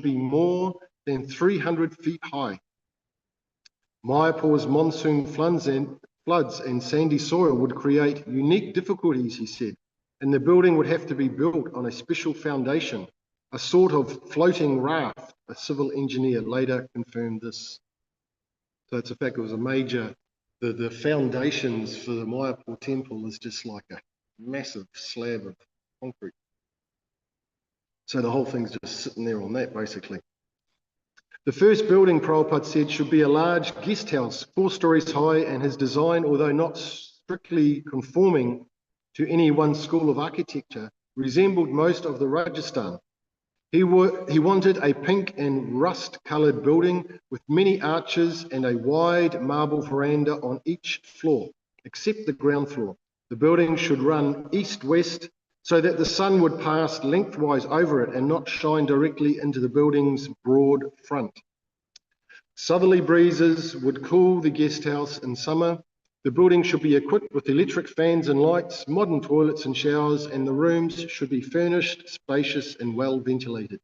be more than 300 feet high. Mayapur's monsoon floods and sandy soil would create unique difficulties, he said, and the building would have to be built on a special foundation, a sort of floating raft. A civil engineer later confirmed this. So it's a fact it was a major, the foundations for the Mayapur temple is just like a massive slab of concrete. So the whole thing's just sitting there on that, basically. The first building, Prabhupada said, should be a large guest house, 4 stories high, and his design, although not strictly conforming to any one school of architecture, resembled most of the Rajasthan. He wanted a pink and rust-coloured building with many arches and a wide marble veranda on each floor, except the ground floor. The building should run east-west so that the sun would pass lengthwise over it and not shine directly into the building's broad front. Southerly breezes would cool the guest house in summer. The building should be equipped with electric fans and lights, modern toilets and showers, and the rooms should be furnished, spacious, and well ventilated.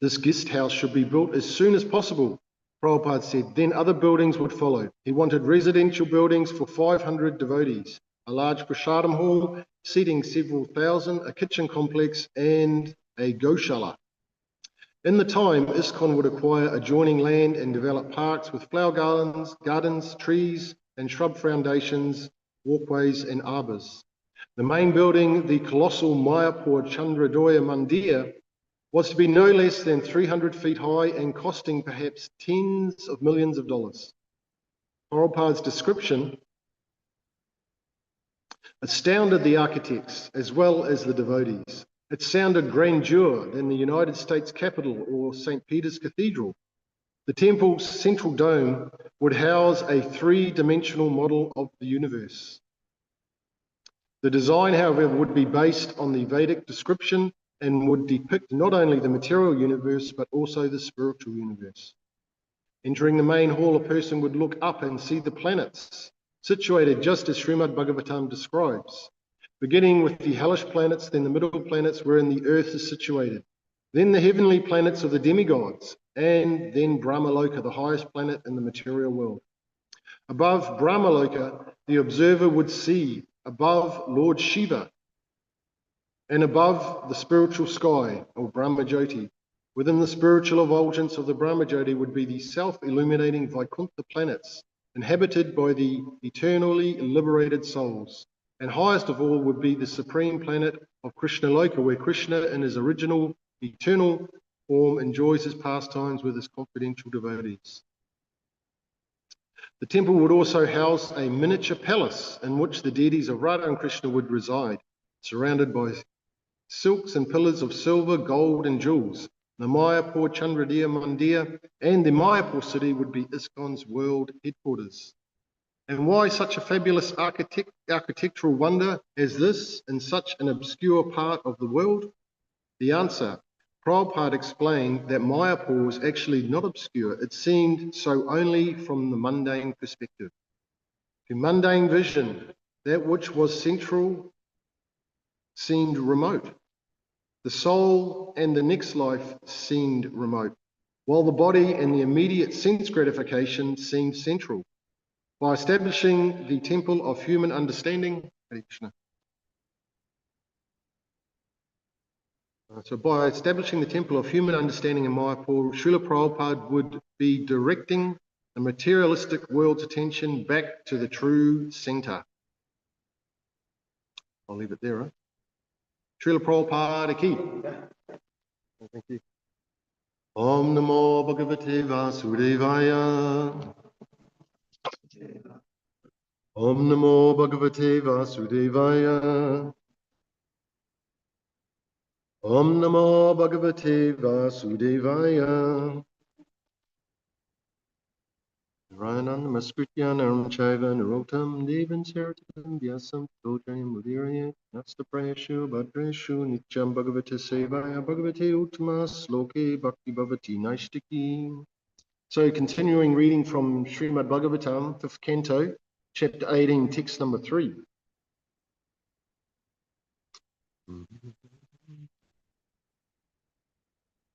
This guest house should be built as soon as possible, Prabhupada said. Then other buildings would follow. He wanted residential buildings for 500 devotees, a large prasadam hall seating several thousand, a kitchen complex, and a goshala. In the time, ISKCON would acquire adjoining land and develop parks with flower gardens, trees, and shrub foundations, walkways, and arbors. The main building, the colossal Mayapur Chandradoya Mandir, was to be no less than 300 feet high and costing perhaps tens of millions of dollars. Prabhupada's description astounded the architects as well as the devotees. It sounded grander than the United States Capitol or St. Peter's Cathedral. The temple's central dome would house a 3-dimensional model of the universe. The design, however, would be based on the Vedic description and would depict not only the material universe, but also the spiritual universe. Entering the main hall, a person would look up and see the planets, situated just as Srimad Bhagavatam describes. Beginning with the hellish planets, then the middle planets wherein the earth is situated, then the heavenly planets of the demigods, and then Brahmaloka, the highest planet in the material world. Above Brahmaloka, the observer would see above Lord Shiva, and above the spiritual sky, or Brahmajyoti. Within the spiritual effulgence of the Brahmajyoti would be the self-illuminating Vaikuntha planets, inhabited by the eternally liberated souls. And highest of all would be the supreme planet of Krishnaloka, where Krishna in his original eternal form enjoys his pastimes with his confidential devotees. The temple would also house a miniature palace in which the deities of Radha and Krishna would reside, surrounded by silks and pillars of silver, gold and jewels. The Mayapur Chandradoya Mandir and the Mayapur city would be ISKCON's world headquarters. And why such a fabulous architectural wonder as this in such an obscure part of the world? The answer, Prabhupada explained that Mayapur was actually not obscure. It seemed so only from the mundane perspective. To mundane vision, that which was central seemed remote. The soul and the next life seemed remote, while the body and the immediate sense gratification seemed central. By establishing the temple of human understanding, by establishing the temple of human understanding in Mayapur, Srila Prabhupada would be directing the materialistic world's attention back to the true center. I'll leave it there, right? Srila Prabhupada ki. Thank you. Om Namo Bhagavate Vasudevaya. Om Namo Bhagavate Vasudevaya. Om Namo Bhagavate Vasudevaya. Ranam Maskrityanam Chaiva Narotam Devan Saratam Vyasam Totayam Mudirayat Nastaprayashu Bhadreshu Nityam Bhagavate Sevaya Bhagavate Uttama Sloke Bhakti Bhavati Naishtiki. So continuing reading from Srimad Bhagavatam, 5th Canto, Chapter 18, text number 3.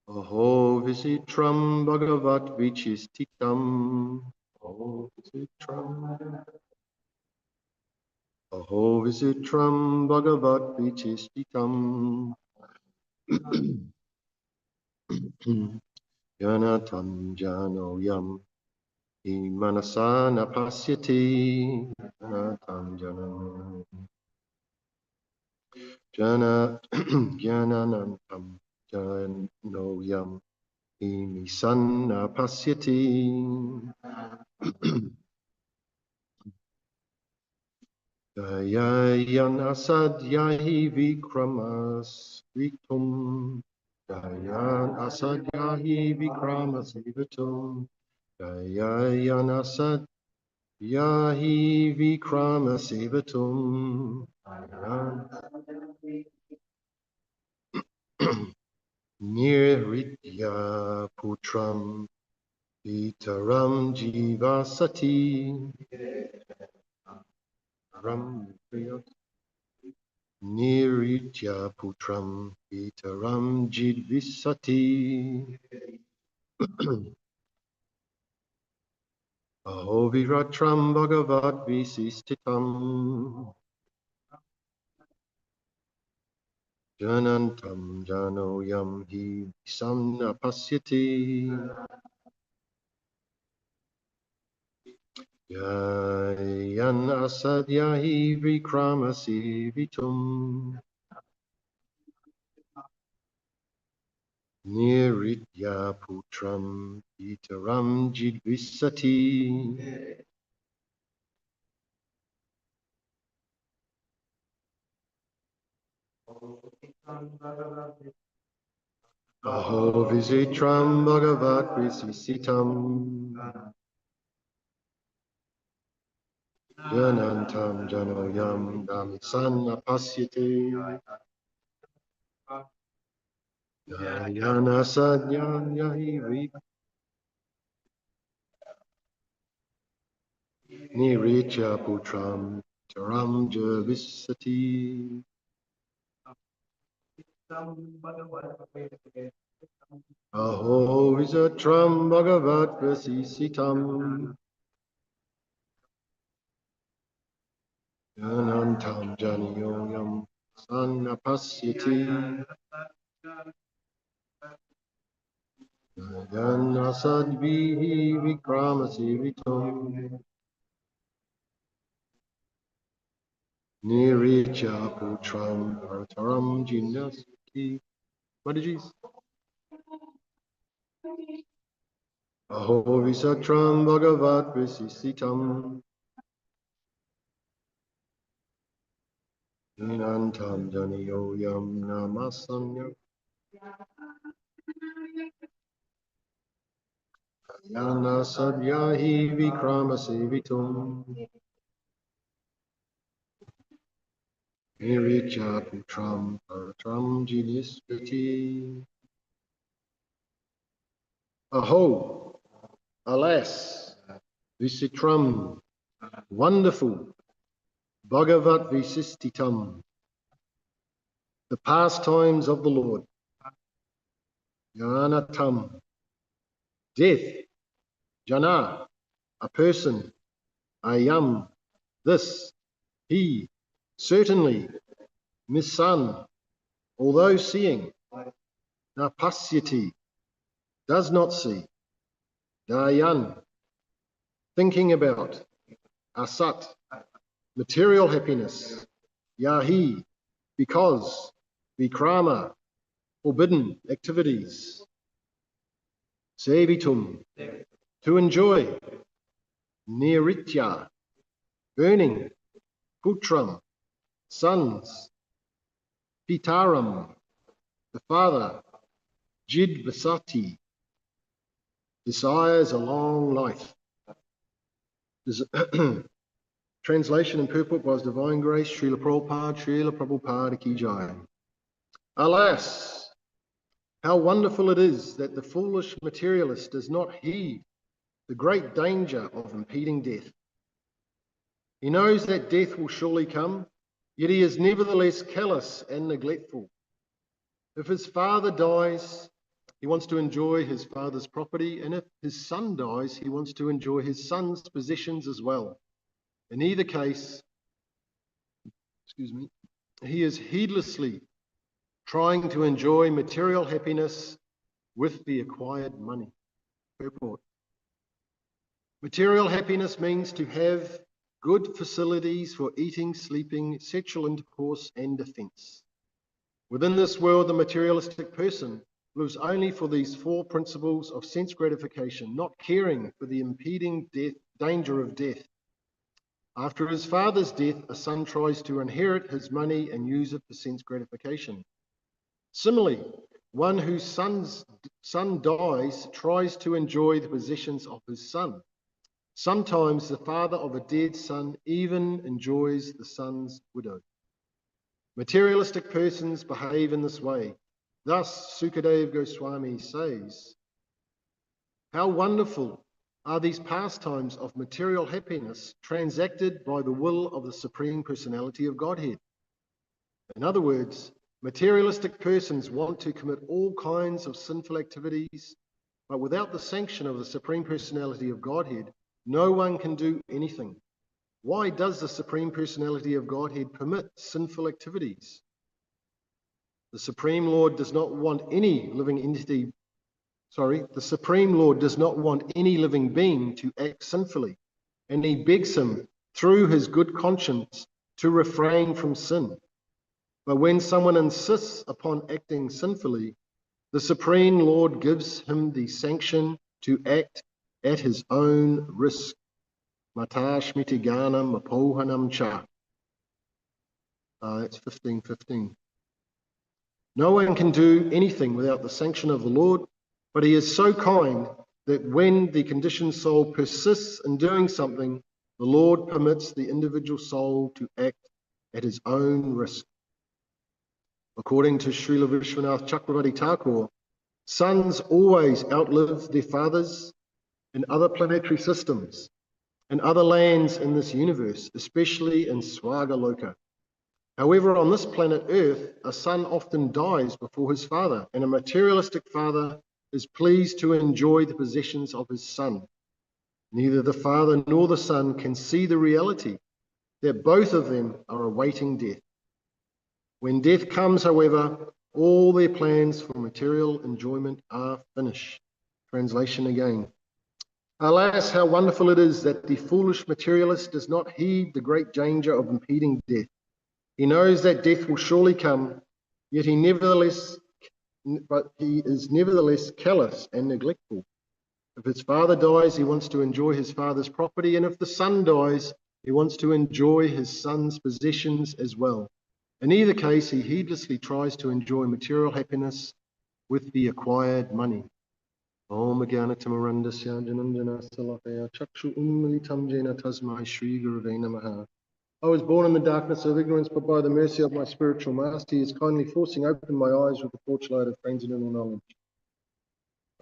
Aho visitram bhagavat vichistitam. Aho visitram bhagavat vichistitam. Janatam janoyam manasana pasyati. Janatam jananantam janoyam sanna pasyati. Jayan asadyahi vikramas vitum. Jayan asadyahi vikramas vitum. Jayan asadyahi vikramas vitum. Niritya putram itaram jivasati. Niritya putram itaram jidvisati. Aho viratram bhagavat visistitam. Janantam janoyam hi samna pasyati. Yan asadyahi vikramasi vitum. Niritya putram itaram jidvisati. Aho visitram bhagavat visisitam. Janantam janoyam damisan apasyate. Yana sadyan yahi Niricha putram taram javisati. Aho visatram bhagavat vasisitam. Yanantam janiyoyam sannapasyati. Yanasadvihi vikramasi vitam. Niricha putram taram jinasati. Madhujis. Aho visatram bhagavat vasisitam. Ninantam janiyoyam namasanya. Yana sadyahi vikramasi vitum. Niricha putram paratram jinispati. Aho, alas, visitram, wonderful, bhagavat visistitam, the pastimes of the Lord. Janatam, death, jana, a person, ayam, this, he, certainly, misan, although seeing, napasyati, does not see, dayan, thinking about, asat, material happiness, yahi, because, vikrama, forbidden activities, sevitum, to enjoy, niritya, burning, putram, sons, pitaram, the father, jidvasati, desires a long life. Translation and purport by His Divine Grace, Srila Prabhupada Ki Jai. Alas, how wonderful it is that the foolish materialist does not heed the great danger of impending death. He knows that death will surely come, yet he is nevertheless callous and neglectful. If his father dies, he wants to enjoy his father's property, and if his son dies, he wants to enjoy his son's possessions as well. In either case, he is heedlessly trying to enjoy material happiness with the acquired money. Purport. Material happiness means to have good facilities for eating, sleeping, sexual intercourse, and defense. Within this world, the materialistic person lives only for these four principles of sense gratification, not caring for the impending danger of death. After his father's death, a son tries to inherit his money and use it for sense gratification. Similarly, one whose son dies tries to enjoy the possessions of his son. Sometimes the father of a dead son even enjoys the son's widow. Materialistic persons behave in this way. Thus, Sukadeva Goswami says, how wonderful are these pastimes of material happiness transacted by the will of the Supreme Personality of Godhead. In other words, materialistic persons want to commit all kinds of sinful activities, but without the sanction of the Supreme Personality of Godhead, no one can do anything. Why does the Supreme Personality of Godhead permit sinful activities? The Supreme Lord does not want any living entity, the Supreme Lord does not want any living being to act sinfully, and he begs him through his good conscience to refrain from sin. But when someone insists upon acting sinfully, the Supreme Lord gives him the sanction to act at his own risk. Matash mitiganam apohanam cha. That's 15:15. No one can do anything without the sanction of the Lord, but he is so kind that when the conditioned soul persists in doing something, the Lord permits the individual soul to act at his own risk. According to Srila Vishwanath Chakravarti Thakur, sons always outlive their fathers in other planetary systems and other lands in this universe, especially in Swagaloka. However, on this planet Earth, a son often dies before his father, and a materialistic father is pleased to enjoy the possessions of his son. Neither the father nor the son can see the reality that both of them are awaiting death. When death comes, however, all their plans for material enjoyment are finished. Translation again. Alas, how wonderful it is that the foolish materialist does not heed the great danger of impending death. He knows that death will surely come, yet he is nevertheless callous and neglectful. If his father dies, he wants to enjoy his father's property, and if the son dies, he wants to enjoy his son's possessions as well. In either case, he heedlessly tries to enjoy material happiness with the acquired money. Om Jnana-timirandasya Janandana Salakaya Chakshu Ummilitam Jena Tasmai Shri Gurave Namaha. I was born in the darkness of ignorance, but by the mercy of my spiritual master, he is kindly forcing open my eyes with the torchlight of transcendental knowledge.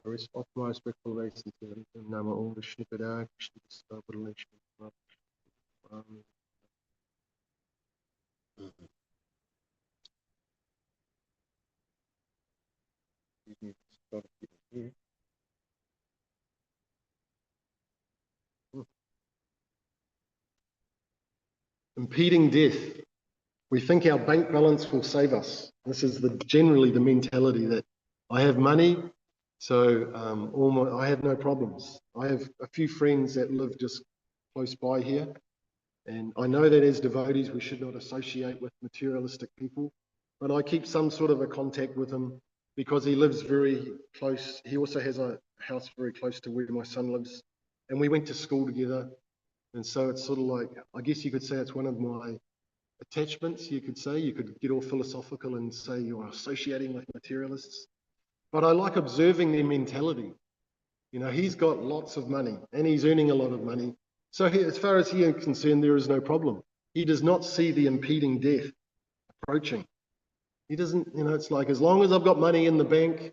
I offer my respectful obeisance to him. Nama Om Vishnu Pada Krishna Staparalation. Impeding death. We think our bank balance will save us. This is generally the mentality that I have money, so I have no problems. I have a few friends that live just close by here, and I know that as devotees we should not associate with materialistic people, but I keep some sort of a contact with him because he lives very close. He also has a house very close to where my son lives, and we went to school together, and so it's sort of like, I guess you could say it's one of my attachments, you could say. You could get all philosophical and say you're associating with materialists. But I like observing their mentality. You know, he's got lots of money and he's earning a lot of money. So as far as he is concerned, there is no problem. He does not see the impending death approaching. He doesn't, it's like, as long as I've got money in the bank,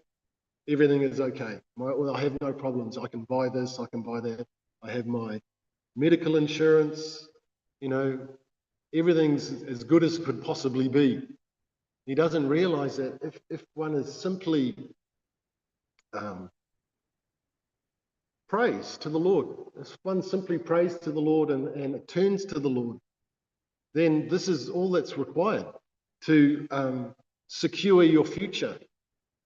everything is okay. I have no problems. I can buy this, I can buy that. I have my medical insurance, everything's as good as could possibly be. He doesn't realize that if one is simply prays to the Lord, if one simply prays to the Lord and it turns to the Lord, then this is all that's required to secure your future.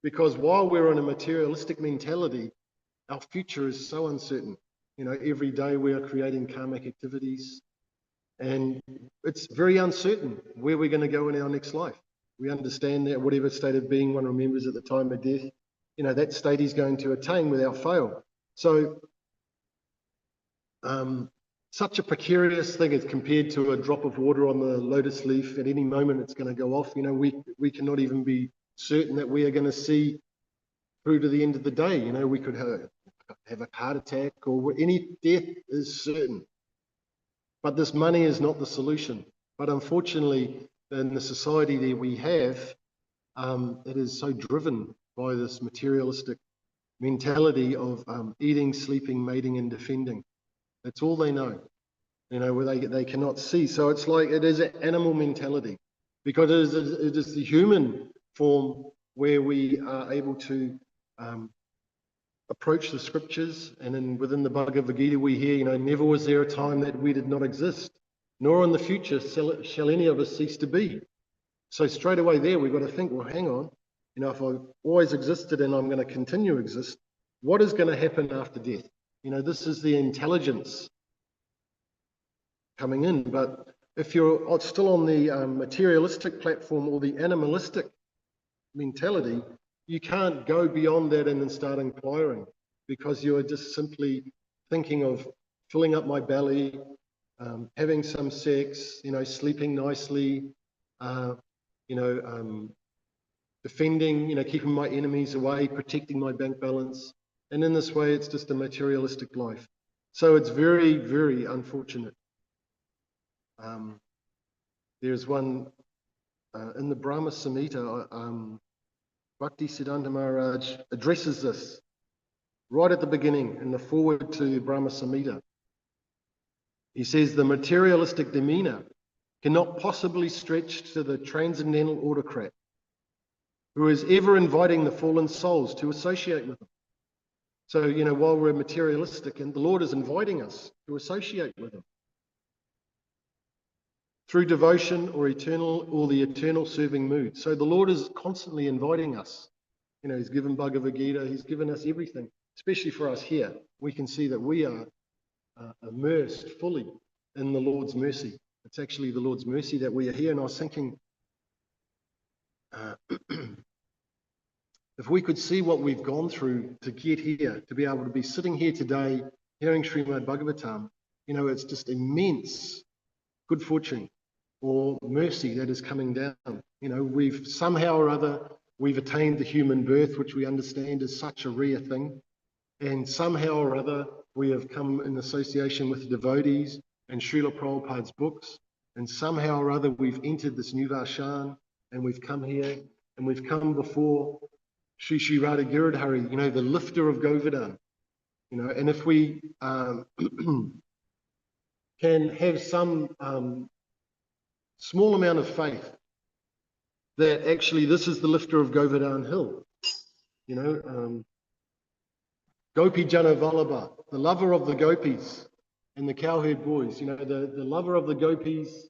Because while we're in a materialistic mentality, our future is so uncertain. You know, every day we are creating karmic activities, and it's very uncertain where we're going to go in our next life. We understand that whatever state of being one remembers at the time of death, you know, that state he's going to attain without fail. So, such a precarious thing as compared to a drop of water on the lotus leaf. At any moment it's going to go off. You know, we cannot even be certain that we are going to see through to the end of the day. You know, we could have a heart attack, or any death is certain. But this money is not the solution. But unfortunately, in the society that we have, it is so driven by this materialistic mentality of eating, sleeping, mating, and defending. That's all they know, you know, where they cannot see. So it's like it is an animal mentality, because it is the human form where we are able to approach the scriptures. And then within the Bhagavad Gita we hear, you know, never was there a time that we did not exist, nor in the future shall any of us cease to be. So straight away there we've got to think, well, hang on, you know, if I've always existed and I'm going to continue to exist, what is going to happen after death? You know, this is the intelligence coming in. But if you're still on the materialistic platform or the animalistic mentality, you can't go beyond that and then start inquiring, because you're just simply thinking of filling up my belly, having some sex, you know, sleeping nicely, you know, defending, you know, keeping my enemies away, protecting my bank balance. And in this way, it's just a materialistic life. So it's very, very unfortunate. There's one in the Brahma Samhita, Bhakti Siddhanta Maharaj addresses this right at the beginning in the foreword to Brahma Samhita. He says, the materialistic demeanor cannot possibly stretch to the transcendental autocrat who is ever inviting the fallen souls to associate with him. So, you know, while we're materialistic, and the Lord is inviting us to associate with him through devotion or the eternal serving mood. So the Lord is constantly inviting us. You know, he's given Bhagavad Gita, he's given us everything, especially for us here. We can see that we are immersed fully in the Lord's mercy. It's actually the Lord's mercy that we are here. And I was thinking, if we could see what we've gone through to get here, to be able to be sitting here today, hearing Srimad Bhagavatam, you know, it's just immense good fortune or mercy that is coming down. You know, we've somehow or other, we've attained the human birth, which we understand is such a rare thing. And somehow or other, we have come in association with the devotees and Srila Prabhupada's books. And somehow or other, we've entered this new Varshan, and we've come here, and we've come before Sri Sri Radha Giridhari, you know, the lifter of Govardhan. You know, and if we can have some small amount of faith that actually this is the lifter of Govardhan Hill, you know, Gopi Jana Vallabha, the lover of the gopis and the cowherd boys, you know, the lover of the gopis,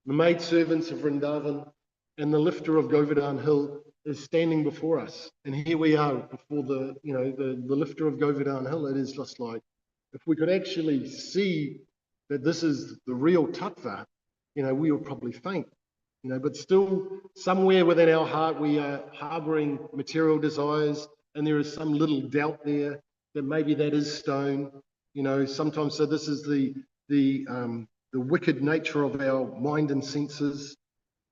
the maidservants of Vrindavan, and the lifter of Govardhan Hill is standing before us. And here we are before the, you know, the lifter of Govardhan Hill. It is just like, if we could actually see that this is the real tattva, you know, we would probably faint. You know, but still somewhere within our heart we are harboring material desires, and there is some little doubt there that maybe that is stone. You know, sometimes, so this is the wicked nature of our mind and senses,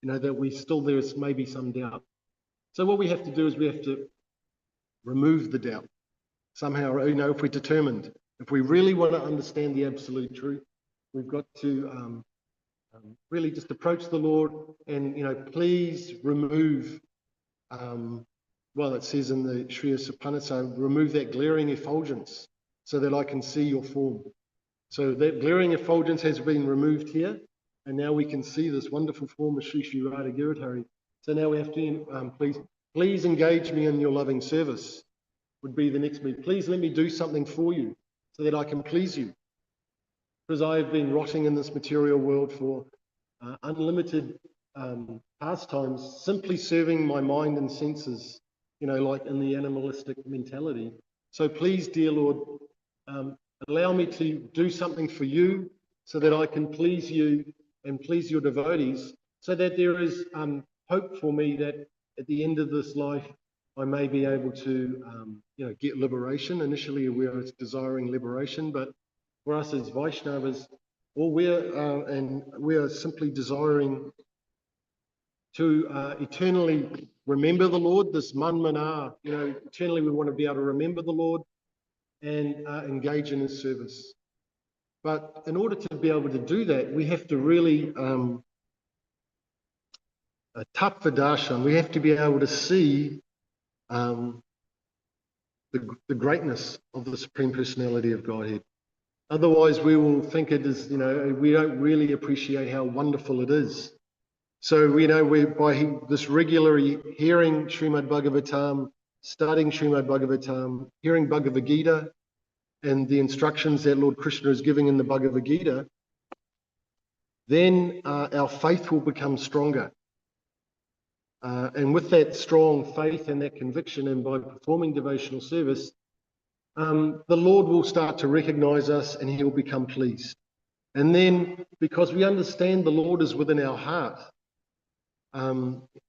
you know, that we still, there is maybe some doubt. So what we have to do is we have to remove the doubt somehow. You know, if we're determined, if we really want to understand the absolute truth, we've got to really just approach the Lord and, you know, please remove, well, it says in the Shriyas Upanishad, remove that glaring effulgence so that I can see your form. So that glaring effulgence has been removed here, and now we can see this wonderful form of Sri Sri Radha Giridhari. So now we have to please Please engage me in your loving service, would be the next bit. Please let me do something for you so that I can please you. Because I have been rotting in this material world for unlimited pastimes, simply serving my mind and senses, like in the animalistic mentality. So please, dear Lord, allow me to do something for you so that I can please you and please your devotees, so that there is hope for me that at the end of this life, I may be able to, get liberation. Initially, we are desiring liberation, but for us as Vaishnavas, we are simply desiring to eternally remember the Lord. This manmana, eternally we want to be able to remember the Lord and engage in His service. But in order to be able to do that, we have to really tattva darshan. We have to be able to see the greatness of the Supreme Personality of Godhead. Otherwise, we will think it is, we don't really appreciate how wonderful it is. So, by this regularly hearing Srimad Bhagavatam, studying Srimad Bhagavatam, hearing Bhagavad Gita, and the instructions that Lord Krishna is giving in the Bhagavad Gita, then our faith will become stronger. And with that strong faith and that conviction, and by performing devotional service, the Lord will start to recognize us and He will become pleased. And then, because we understand the Lord is within our heart,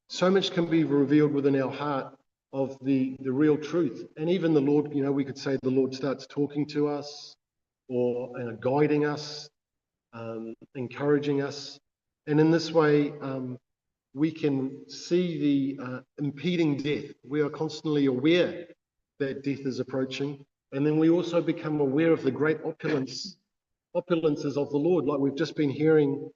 so much can be revealed within our heart of the real truth. And even the Lord, we could say the Lord starts talking to us or guiding us, encouraging us. And in this way, we can see the impeding death. We are constantly aware that death is approaching. And then we also become aware of the great opulences of the Lord. Like we've just been hearing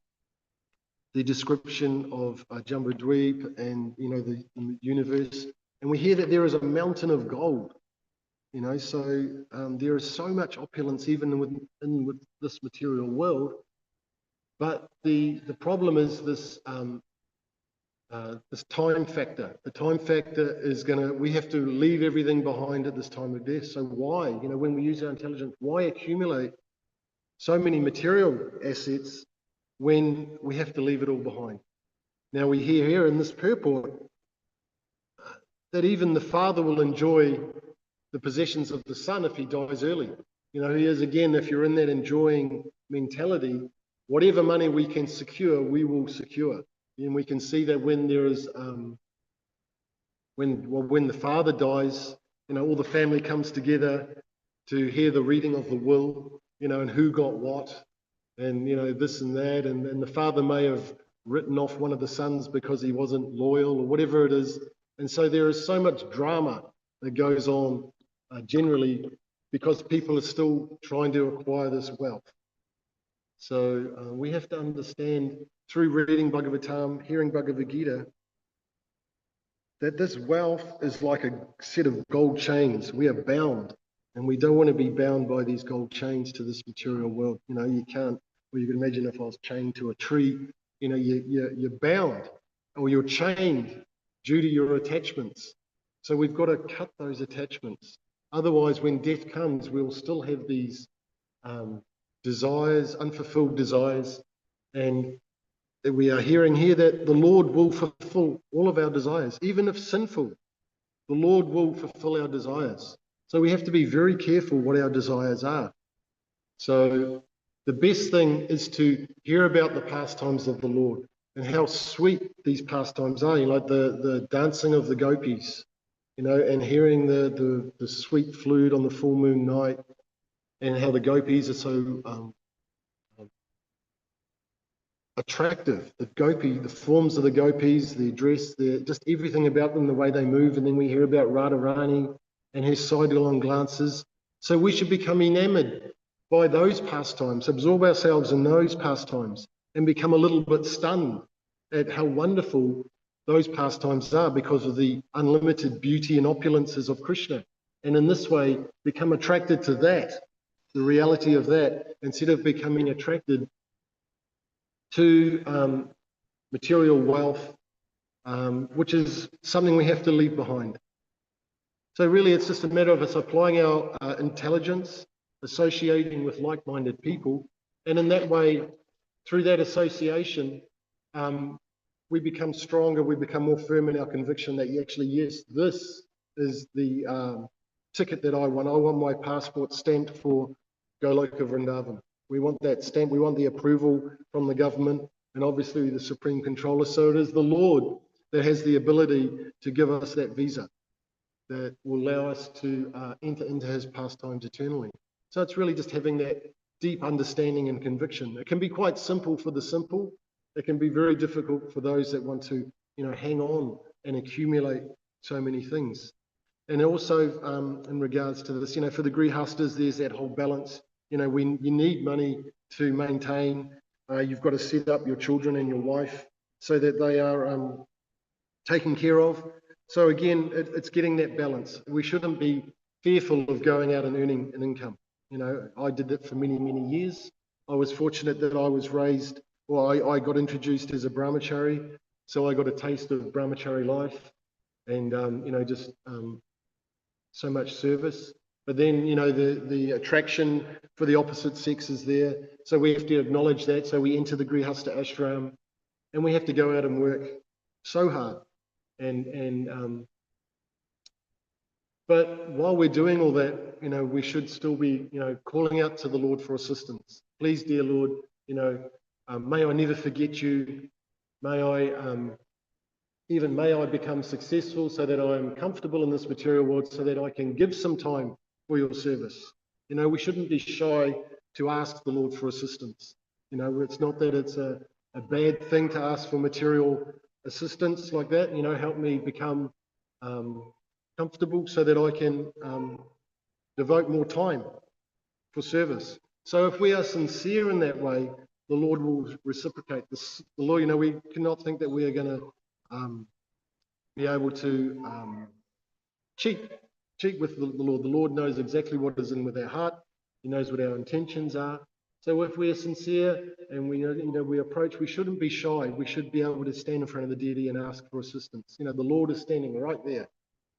the description of Jambudweep and, the universe. And we hear that there is a mountain of gold, so there is so much opulence even with this material world. But the problem is this this time factor. The time factor is we have to leave everything behind at this time of death. So why, when we use our intelligence, why accumulate so many material assets when we have to leave it all behind? Now we hear here in this purport that even the father will enjoy the possessions of the son if he dies early. Here's again, if you're in that enjoying mentality, whatever money we can secure, we will secure. And we can see that when there is, when the father dies, all the family comes together to hear the reading of the will, and who got what, and this and that, and the father may have written off one of the sons because he wasn't loyal or whatever it is. And so there is so much drama that goes on generally because people are still trying to acquire this wealth. So we have to understand through reading Bhagavatam, hearing Bhagavad Gita, that this wealth is like a set of gold chains. We are bound, and we don't want to be bound by these gold chains to this material world. You can't, or you can imagine if I was chained to a tree, you're bound, or you're chained due to your attachments. So we've got to cut those attachments. Otherwise, when death comes, we'll still have these desires, unfulfilled desires, and we are hearing here that the Lord will fulfill all of our desires, even if sinful. The Lord will fulfill our desires. So we have to be very careful what our desires are. So the best thing is to hear about the pastimes of the Lord and how sweet these pastimes are. Like the dancing of the gopis, and hearing the sweet flute on the full moon night, and how the gopis are so attractive. The forms of the gopis, their dress, just everything about them, the way they move. And then we hear about Radharani and her sidelong glances. So we should become enamored by those pastimes, absorb ourselves in those pastimes, and become a little bit stunned at how wonderful those pastimes are because of the unlimited beauty and opulences of Krishna. And in this way, become attracted to that, the reality of that, instead of becoming attracted to material wealth which is something we have to leave behind. So really, it's just a matter of us applying our intelligence, associating with like-minded people, and in that way, through that association, we become stronger, we become more firm in our conviction that actually, yes, this is the ticket that I want. I want my passport stamped for Goloka Vrindavan. We want that stamp, we want the approval from the government and obviously the Supreme Controller. So it is the Lord that has the ability to give us that visa that will allow us to enter into his pastimes eternally. So it's really just having that deep understanding and conviction. It can be quite simple for the simple. It can be very difficult for those that want to, hang on and accumulate so many things. And also in regards to this, for the grihastas, there's that whole balance. When you need money to maintain, you've got to set up your children and your wife so that they are taken care of. So again, it's getting that balance. We shouldn't be fearful of going out and earning an income. I did that for many, many years. I was fortunate that I was raised, I got introduced as a brahmachari, so I got a taste of brahmachari life and, just so much service. But then, the attraction for the opposite sex is there. So we have to acknowledge that. So we enter the Grihasta ashram and we have to go out and work so hard. But while we're doing all that, we should still be, calling out to the Lord for assistance. Please, dear Lord, may I never forget you. May I become successful so that I am comfortable in this material world so that I can give some time for your service. We shouldn't be shy to ask the Lord for assistance. It's not that it's a bad thing to ask for material assistance like that. Help me become comfortable so that I can devote more time for service. So if we are sincere in that way, the Lord will reciprocate this. The Lord, we cannot think that we are going to be able to cheat with the Lord. The Lord knows exactly what is in with our heart. He knows what our intentions are. So if we are sincere and we approach, we shouldn't be shy. We should be able to stand in front of the deity and ask for assistance. The Lord is standing right there.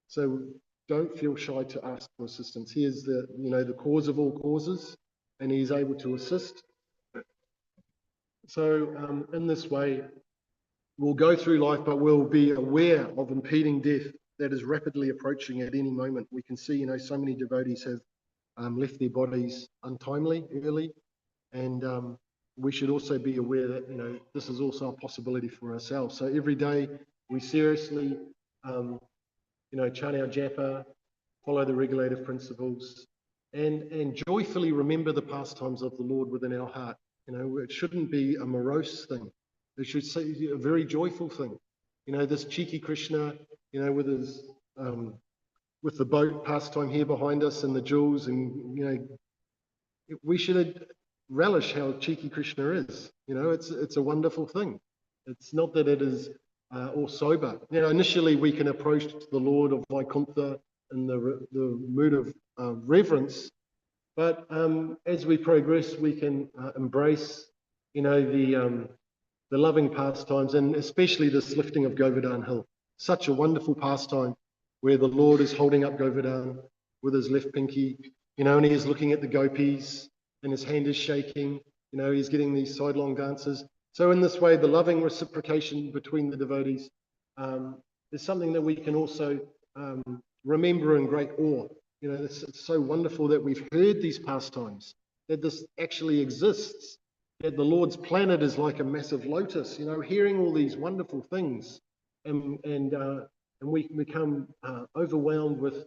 So don't feel shy to ask for assistance. He is the cause of all causes, and he is able to assist. So in this way, we'll go through life, but we'll be aware of impeding death that is rapidly approaching at any moment. We can see, so many devotees have left their bodies untimely, early, and we should also be aware that, this is also a possibility for ourselves. So every day we seriously, chant our japa, follow the regulative principles, and joyfully remember the pastimes of the Lord within our heart. It shouldn't be a morose thing. It should be a very joyful thing. This cheeky Krishna, with his with the boat pastime here behind us and the jewels, and we should relish how cheeky Krishna is. It's a wonderful thing. It's not that it is all sober. Initially we can approach the Lord of Vaikuntha in the mood of reverence, but as we progress, we can embrace, the loving pastimes, and especially this lifting of Govardhan Hill. Such a wonderful pastime where the Lord is holding up Govardhan with his left pinky, and he is looking at the gopis and his hand is shaking, he's getting these sidelong dances. So in this way, the loving reciprocation between the devotees is something that we can also remember in great awe. It's so wonderful that we've heard these pastimes, that this actually exists, that the Lord's planet is like a massive lotus, hearing all these wonderful things, and we become overwhelmed with,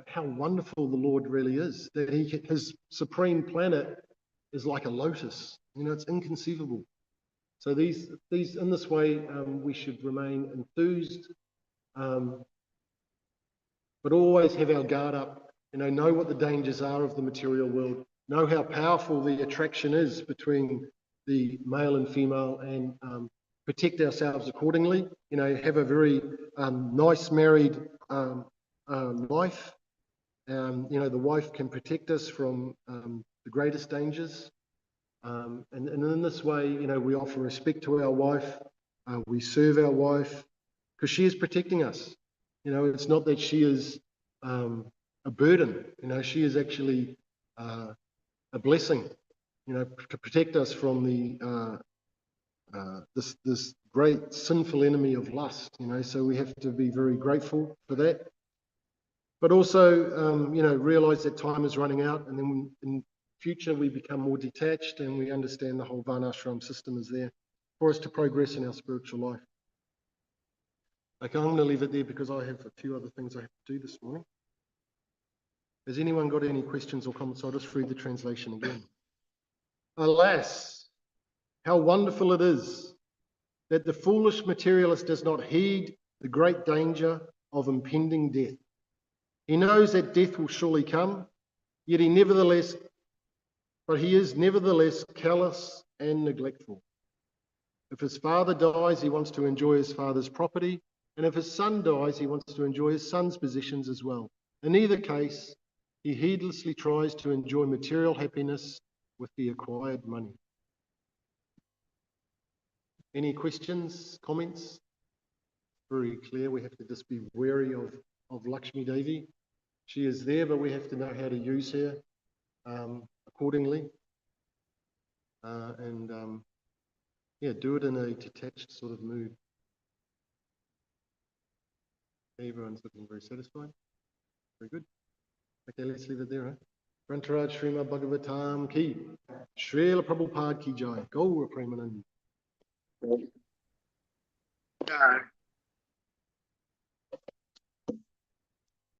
how wonderful the Lord really is, that his supreme planet is like a lotus, it's inconceivable. So these in this way, we should remain enthused, but always have our guard up, know what the dangers are of the material world, know how powerful the attraction is between the male and female, and protect ourselves accordingly, have a very nice married life. The wife can protect us from the greatest dangers. And in this way, we offer respect to our wife, we serve our wife, because she is protecting us. You know, it's not that she is a burden. You know, she is actually a blessing. You know, to protect us from the this great sinful enemy of lust. You know, so we have to be very grateful for that. But also, you know, realize that time is running out, and then in future we become more detached and we understand the whole Varnashram system is there for us to progress in our spiritual life. Okay, I'm going to leave it there because I have a few other things I have to do this morning. Has anyone got any questions or comments? I'll just read the translation again. Alas, how wonderful it is that the foolish materialist does not heed the great danger of impending death. He knows that death will surely come, yet he is nevertheless callous and neglectful. If his father dies, he wants to enjoy his father's property, and if his son dies, he wants to enjoy his son's possessions as well. In either case, he heedlessly tries to enjoy material happiness with the acquired money. Any questions, comments? Very clear, we have to just be wary of Lakshmi Devi. She is there, but we have to know how to use her accordingly. Yeah, do it in a detached sort of mood. Everyone's looking very satisfied. Very good. Okay, let's leave it there. Huh? Grantaraj Srimad Bhagavatam ki. Srila Prabhupada ki jai. Gaura Premanand.